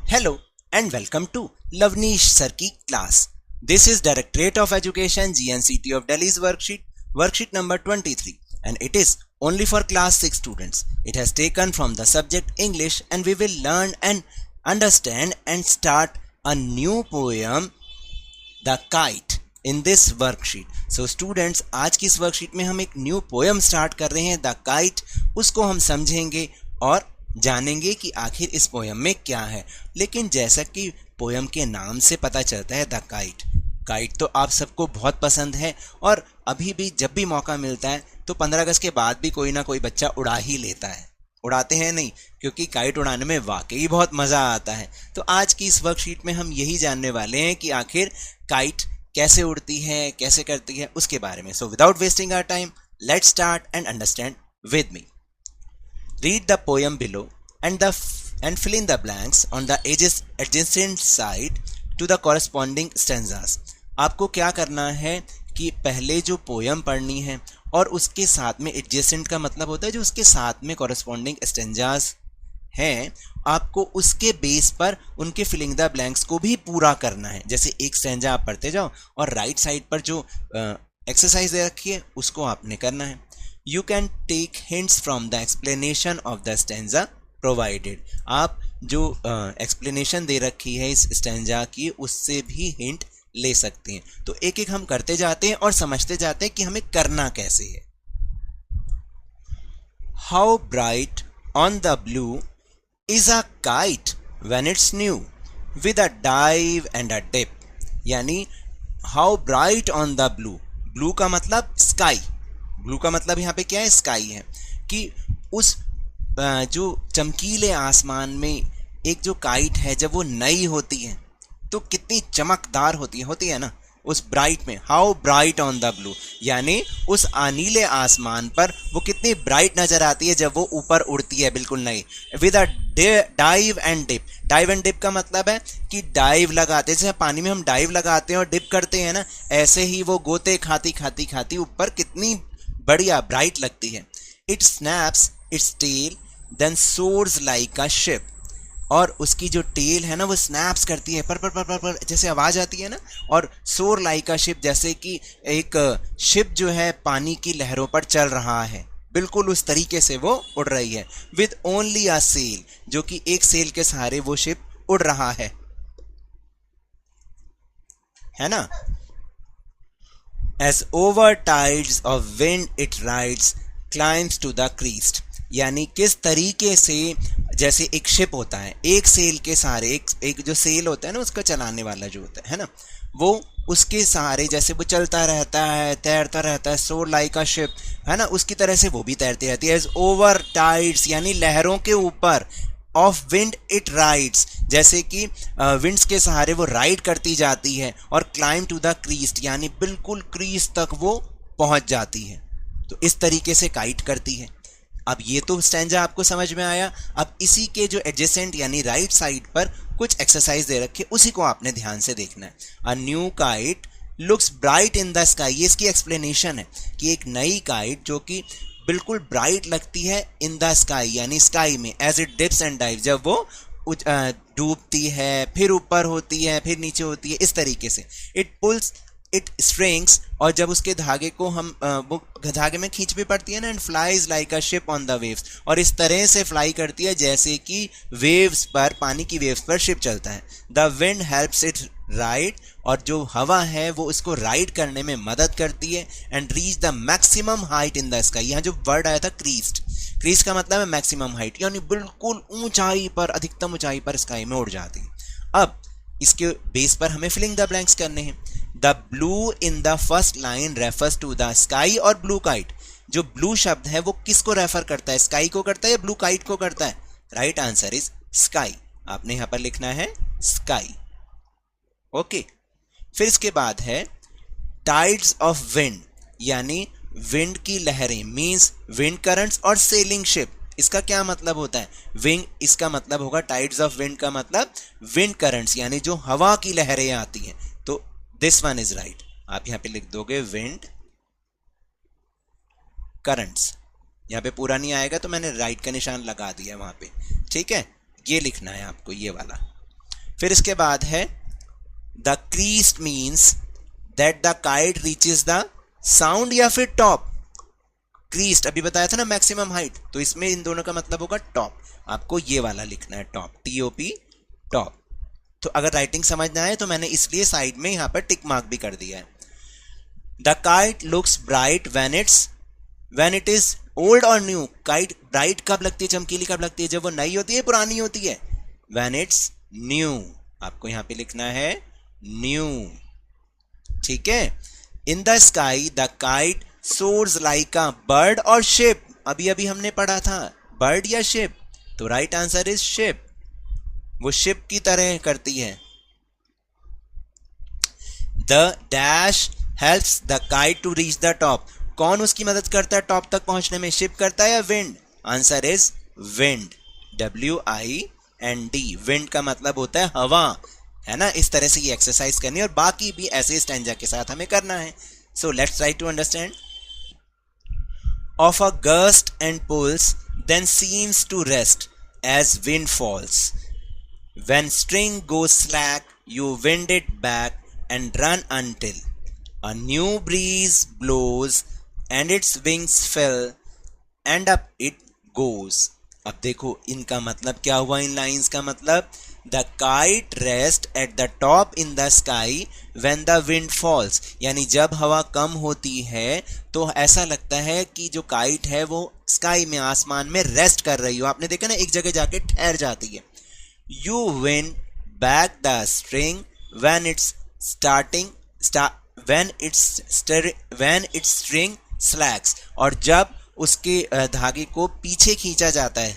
Hello and welcome to Lavneesh Sir की class. This is Directorate of Education GNCT of Delhi's worksheet number 23, and it is only for class 6 students. It has taken from the subject English, and we will learn and understand and start a new poem, The Kite, in this worksheet. So students, आज की इस worksheet में हम एक new poem start कर रहे हैं, the kite. उसको हम समझेंगे और जानेंगे कि आखिर इस पोएम में क्या है. लेकिन जैसा कि पोएम के नाम से पता चलता है, द काइट, काइट तो आप सबको बहुत पसंद है और अभी भी जब भी मौका मिलता है तो 15 अगस्त के बाद भी कोई ना कोई बच्चा उड़ा ही लेता है. उड़ाते हैं नहीं, क्योंकि काइट उड़ाने में वाकई बहुत मज़ा आता है. तो आज की इस वर्कशीट में हम यही जानने वाले हैं कि आखिर काइट कैसे उड़ती है, कैसे करती है, उसके बारे में. So without wasting our time, let's start and understand with me. Read the poem below and fill in the blanks on the adjacent side to the corresponding stanzas. आपको क्या करना है कि पहले जो पोएम पढ़नी है और उसके साथ में adjacent का मतलब होता है जो उसके साथ में corresponding stanzas हैं, आपको उसके बेस पर उनके फिलिंग द ब्लैंक्स को भी पूरा करना है. जैसे एक स्टैंजा आप पढ़ते जाओ और राइट साइड पर जो एक्सरसाइज दे रखी है उसको आपने करना है. You can take hints from the explanation of the stanza provided. आप जो explanation दे रखी है इस stanza की, उससे भी hint ले सकते हैं. तो एक एक हम करते जाते हैं और समझते जाते हैं कि हमें करना कैसे है. How bright on the blue is a kite when it's new, with a dive and a dip. यानी how bright on the blue. Blue का मतलब sky. ब्लू का मतलब यहाँ पे क्या है, स्काई है. कि उस जो चमकीले आसमान में एक जो काइट है, जब वो नई होती है तो कितनी चमकदार होती है ना, उस ब्राइट में. How bright on the blue, यानी उस नीले आसमान पर वो कितनी ब्राइट नजर आती है जब वो ऊपर उड़ती है, बिल्कुल नई. With a dive and dip. Dive and dip का मतलब है कि डाइव लगाते हैं, जैसे पानी में हम डाइव लगाते हैं और डिप करते हैं ना, ऐसे ही वो गोते खाती खाती खाती ऊपर कितनी बढ़िया ब्राइट लगती है. It snaps its tail then soars like a ship. और उसकी जो टेल है ना वो स्नैप्स करती है, पर जैसे आवाज आती है ना, और सोर लाइक अ शिप, जैसे कि एक शिप जो है पानी की लहरों पर चल रहा है, बिल्कुल उस तरीके से वो उड़ रही है. विद ओनली अ सेल, जो कि एक सेल के सहारे वो शिप उड़ रहा है ना. As over tides of wind it rides, climbs to the crest. यानी किस तरीके से, जैसे एक शिप होता है, एक सेल के सहारे, एक जो सेल होता है ना, उसका चलाने वाला जो होता है ना, वो उसके सहारे जैसे वो चलता रहता है, तैरता रहता है, सो लाइक अ शिप, है ना, उसकी तरह से वो भी तैरती रहती है. एज ओवर टाइड्स, यानी लहरों के ऊपर. ऑफ विंड इट राइड्स, जैसे कि विंड्स के सहारे वो राइड करती जाती है. और क्लाइम टू द क्रीस्ट, यानी बिल्कुल क्रीज तक वो पहुंच जाती है. तो इस तरीके से काइट करती है. अब ये तो स्टैंजा आपको समझ में आया. अब इसी के जो एडजेसेंट यानी राइट साइड पर कुछ एक्सरसाइज दे रखे, उसी को आपने ध्यान से देखना है. अ new kite looks bright in the sky, ये इसकी एक्सप्लेनेशन है कि एक नई काइट जो कि बिल्कुल ब्राइट लगती है इन द स्काई, यानी स्काई में. As it dips and dive, जब वो डूबती है, फिर ऊपर होती है, फिर नीचे होती है, इस तरीके से. इट पुल्स इट स्ट्रिंग्स, और जब उसके धागे को हम वो धागे में खींच भी पड़ती है ना. And flies like a ship on the waves, और इस तरह से फ्लाई करती है जैसे कि वेव्स पर, पानी की वेव्स पर शिप चलता है. The wind helps it ride, और जो हवा है वो इसको राइड करने में मदद करती है. And reach the maximum height in the sky. यहाँ जो वर्ड आया था क्रीस्ट, क्रीस्ट का मतलब है मैक्सिमम हाइट, यानी बिल्कुल ऊंचाई पर, अधिकतम ऊंचाई पर स्काई में उड़ जाती है. अब इसके बेस पर हमें फिलिंग द ब्लैंक्स करने हैं. The blue in the first line refers to the sky और ब्लू काइट. जो ब्लू शब्द है वो किसको रेफर करता है, स्काई को करता है या ब्लू काइट को करता है? Right answer is sky. आपने यहां पर लिखना है स्काई. ओके. फिर इसके बाद है टाइड्स ऑफ विंड, यानी विंड की लहरें, मींस विंड करंट्स और सेलिंग शिप. इसका क्या मतलब होता है? विंग, इसका मतलब होगा टाइड्स ऑफ विंड का मतलब विंड करंट्स, यानी जो हवा की लहरें आती हैं. तो दिस वन इज राइट. आप यहां पे लिख दोगे विंड करंट्स. यहां पे पूरा नहीं आएगा तो मैंने राइट का निशान लगा दिया वहां पे, ठीक है. ये लिखना है आपको, ये वाला. फिर इसके बाद है the Crest means that the kite reaches the sound या फिर टॉप। क्रीस्ट अभी बताया था ना मैक्सिमम हाइट, तो इसमें इन दोनों का मतलब होगा टॉप। आपको ये वाला लिखना है टॉप, TOP टॉप। तो अगर राइटिंग समझना है तो मैंने इसलिए साइड में यहां पर टिक मार्क भी कर दिया है। The kite looks bright when it is old और न्यू। काइट ब्राइट कब लगती है, चमकीली कब लगती है, जब वो नई होती है पुरानी होती है। व्हेन इट्स न्यू, आपको यहां पे लिखना है न्यू, ठीक है। In the sky the kite soars like a bird और शिप। अभी अभी हमने पढ़ा था बर्ड या शिप, तो राइट आंसर इज शिप। वो शिप की तरह करती है। The dash helps the kite to reach the top. कौन उसकी मदद करता है टॉप तक पहुंचने में, शिप करता है या wind? Answer is wind, WIND। Wind का मतलब होता है हवा, है ना। इस तरह से ये एक्सरसाइज करनी है और बाकी भी ऐसे स्टैंजा के साथ हमें करना है। So let's try to understand. Of a gust and pulls then seems to rest as wind falls. When string goes slack, you wind it back and run until a new breeze blows and its wings fill and up it goes. अब देखो इनका मतलब क्या हुआ, इन lines का मतलब the kite rest at the top in the sky when the wind falls. यानी जब हवा कम होती है तो ऐसा लगता है कि जो काइट है वो स्काई में, आसमान में रेस्ट कर रही हो। आपने देखा ना, एक जगह जाके ठहर जाती है। You wind back the string when its string slacks। और जब उसके धागे को पीछे खींचा जाता है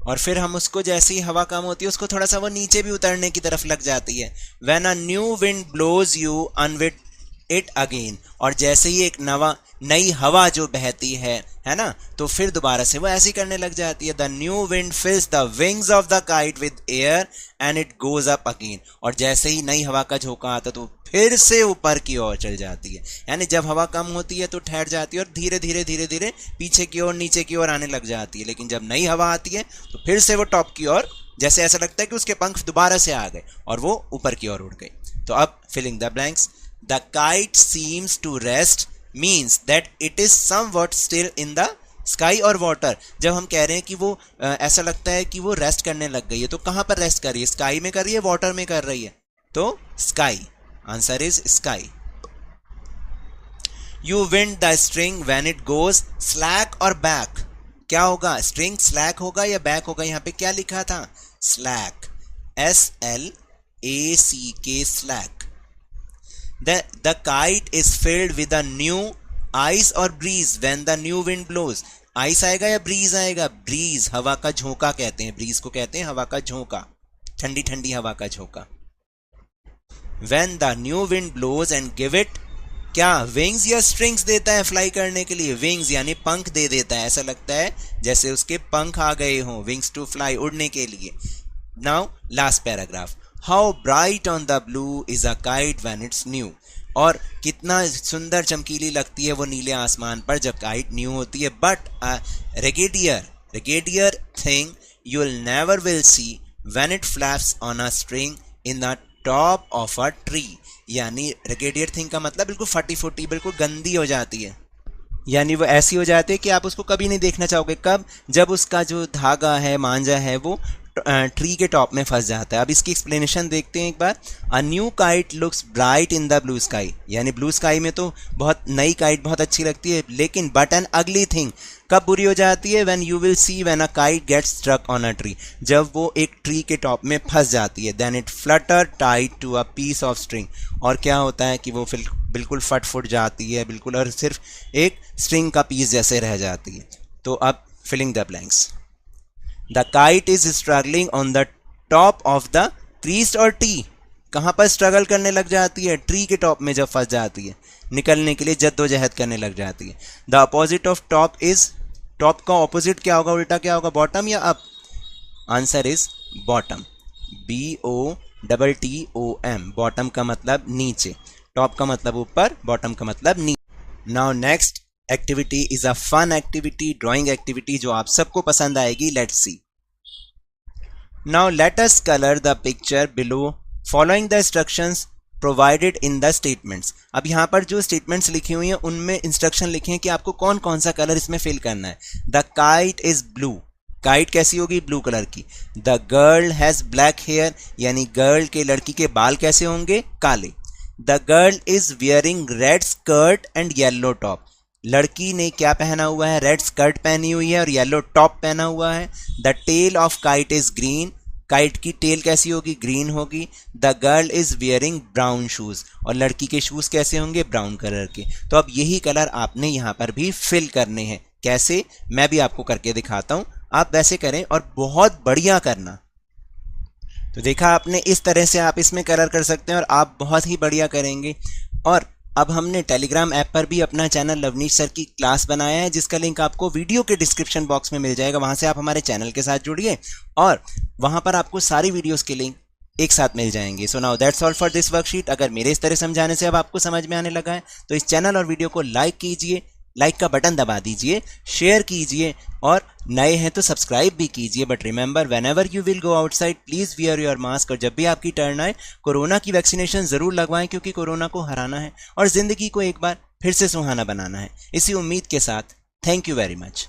और फिर हम उसको, जैसे ही हवा कम होती है उसको थोड़ा सा वो नीचे भी उतरने की तरफ लग जाती है। When a new wind blows you unwind it again। और जैसे ही एक नई हवा जो बहती है ना, तो फिर दोबारा से वो ऐसे ही करने लग जाती है। The new wind फिल्स the wings of the kite with air and it goes up again. और जैसे ही नई हवा का झोंका आता है तो फिर से ऊपर की ओर चल जाती है। यानी जब हवा कम होती है तो ठहर जाती है और धीरे धीरे धीरे धीरे पीछे की ओर, नीचे की ओर आने लग जाती है। लेकिन जब नई हवा आती है तो फिर से वो टॉप की ओर, जैसे ऐसा लगता है कि उसके पंख दोबारा से आ गए और वो ऊपर की ओर उड़ गई। तो अब filling the blanks. The kite seems to rest means that it is somewhat still in the sky or water। जब हम कह रहे हैं कि वो ऐसा लगता है कि वो रेस्ट करने लग गई है, तो कहां पर रेस्ट कर रही है, स्काई में कर रही है, वाटर में कर रही है? तो sky, answer is sky. You wind the string when it goes slack or back। क्या होगा, स्ट्रिंग स्लैक होगा या बैक होगा? यहां पे क्या लिखा था, slack, SLACK, slack. The kite is filled with a new ice or breeze when the new wind blows। Ice आएगा या ब्रीज आएगा? ब्रीज, हवा का झोंका कहते हैं, ब्रीज को कहते हैं हवा का झोंका, ठंडी ठंडी हवा का झोंका। When the new wind blows and give it, क्या विंग्स या स्ट्रिंग्स देता है फ्लाई करने के लिए? विंग्स यानी पंख दे देता है। ऐसा लगता है जैसे उसके पंख आ गए हों, विंग्स टू फ्लाई, उड़ने के लिए। Now last paragraph. How bright on the blue is a kite when it's new. और कितना सुंदर चमकीली लगती है वो नीले आसमान पर जब काइट न्यू होती है। But raggedier thing you will never will see when it flaps on a string in the top of a tree. यानी रेगेडियर थिंग का मतलब बिल्कुल फटी फुटी, बिल्कुल गंदी हो जाती है। यानी वो ऐसी हो जाती है कि आप उसको कभी नहीं देखना चाहोगे। कब? जब उसका जो धागा है, मांझा है, वो ट्री के टॉप में फंस जाता है। अब इसकी एक्सप्लेनेशन देखते हैं एक बार। A new kite looks bright in the blue sky. यानी ब्लू स्काई में तो बहुत नई काइट बहुत अच्छी लगती है, लेकिन बट एन अगली थिंग कब बुरी हो जाती है? When you will see when a kite gets struck on a tree. जब वो एक ट्री के टॉप में फंस जाती है। Then it flutter tight to a piece of string. और क्या होता है कि वो बिल्कुल फट फुट जाती है, बिल्कुल, और सिर्फ एक स्ट्रिंग का पीस जैसे रह जाती है। तो अब filling the blanks. The kite is struggling on the top of the creased or T। कहां पर स्ट्रगल करने लग जाती है? ट्री के टॉप में जब फंस जाती है, निकलने के लिए जद्दोजहद करने लग जाती है। The opposite of top is, top का ऑपोजिट क्या होगा, उल्टा क्या होगा, बॉटम या up? Answer is bottom, BOTTOM। Bottom का मतलब नीचे, टॉप का मतलब ऊपर, बॉटम का मतलब नीचे। Now next activity is a fun activity, drawing activity जो आप सबको पसंद आएगी। Let's see. Now let us colour the picture below following the instructions provided in the statements. अब यहाँ पर जो स्टेटमेंट्स लिखी हुई हैं उनमें इंस्ट्रक्शन लिखे हैं कि आपको कौन कौन सा कलर इसमें फिल करना है। The kite is blue, kite कैसी होगी, ब्लू कलर की। The girl has black hair, यानी गर्ल के, लड़की के बाल कैसे होंगे, काले। The girl is wearing red skirt and yellow top, लड़की ने क्या पहना हुआ है, रेड स्कर्ट पहनी हुई है और येलो टॉप पहना हुआ है। The tail of kite is green, kite की टेल कैसी होगी, ग्रीन होगी। The girl is wearing brown shoes, और लड़की के शूज कैसे होंगे, ब्राउन कलर के। तो अब यही कलर आपने यहाँ पर भी फिल करने हैं। कैसे, मैं भी आपको करके दिखाता हूँ, आप वैसे करें और बहुत बढ़िया करना। तो देखा आपने, इस तरह से आप इसमें कलर कर सकते हैं और आप बहुत ही बढ़िया करेंगे। और अब हमने टेलीग्राम ऐप पर भी अपना चैनल लवनीश सर की क्लास बनाया है, जिसका लिंक आपको वीडियो के डिस्क्रिप्शन बॉक्स में मिल जाएगा। वहां से आप हमारे चैनल के साथ जुड़िए और वहां पर आपको सारी वीडियोस के लिंक एक साथ मिल जाएंगे। So now that's all for this worksheet. अगर मेरे इस तरह समझाने से अब आपको समझ में आने लगा है तो इस चैनल और वीडियो को लाइक कीजिए, लाइक का बटन दबा दीजिए, शेयर कीजिए और नए हैं तो सब्सक्राइब भी कीजिए। But remember, when ever you will go outside please wear your mask. और जब भी आपकी टर्न आए कोरोना की वैक्सीनेशन ज़रूर लगवाएं, क्योंकि कोरोना को हराना है और ज़िंदगी को एक बार फिर से सुहाना बनाना है। इसी उम्मीद के साथ थैंक यू वेरी मच।